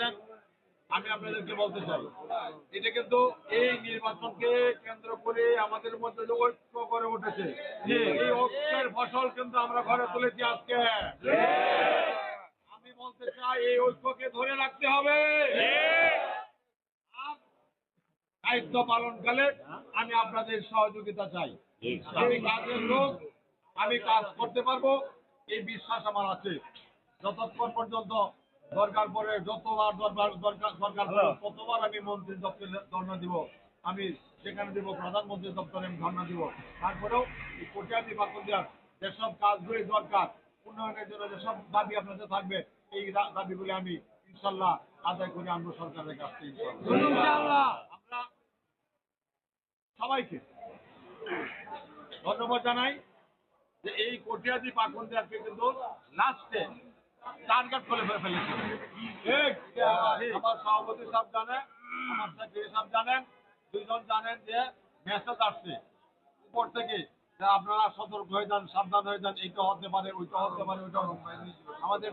আসেন, আমি আপনাদেরকে বলতে চাই, এটা কিন্তু এই নির্বাচনকে কেন্দ্র করে আমাদের মধ্যে যে ঐক্য করে উঠেছে, এই ঐক্যের ফসল কিন্তু আমরা ঘরে তুলেছি আজকে। আমি বলতে চাই এই ঐক্যকে ধরে রাখতে হবে। দায়িত্ব পালনকালে আমি আপনাদের সহযোগিতা চাই। আমি কাজের লোক, আমি কাজ করতে পারবো, এই বিশ্বাস আমার আছে। যতক্ষণ পর্যন্ত দরকার পড়ে, যতবার দরকার পড়ে ততবার আমি মন্ত্রী দপ্তরে ধর্ণা দিব, আমি সেখানে দিব, প্রধানমন্ত্রী দপ্তরে আমি ধর্ণা দিব। তারপরেও এই কটিয়াদি বাকুন্দিয়ার যেসব কাজগুলি দরকার, উন্নয়নের জন্য যেসব দাবি আপনাদের থাকবে, এই দাবিগুলি আমি ইনশাল্লাহ আদায় করে আনবো সরকারের কাছ থেকে। ইনশাআল্লাহ আমরা সবাইকে ধন্যবাদ জানাই যে এই কটিয়াদি পাকুন্দিয়াকে কিন্তু লাস্টে টার্গেট করে ফেলেছে। আমার সভাপতি সাহেব জানেন, আমার সেক্রেটারি সাহেব জানেন, দুইজন জানেন যে মেসেজ আসছে উপর থেকে যে আপনারা সতর্ক হয়ে যান, সাবধান হয়ে যান, এইটা হতে পারে, ওইটা হতে পারে, ওইটা আমাদের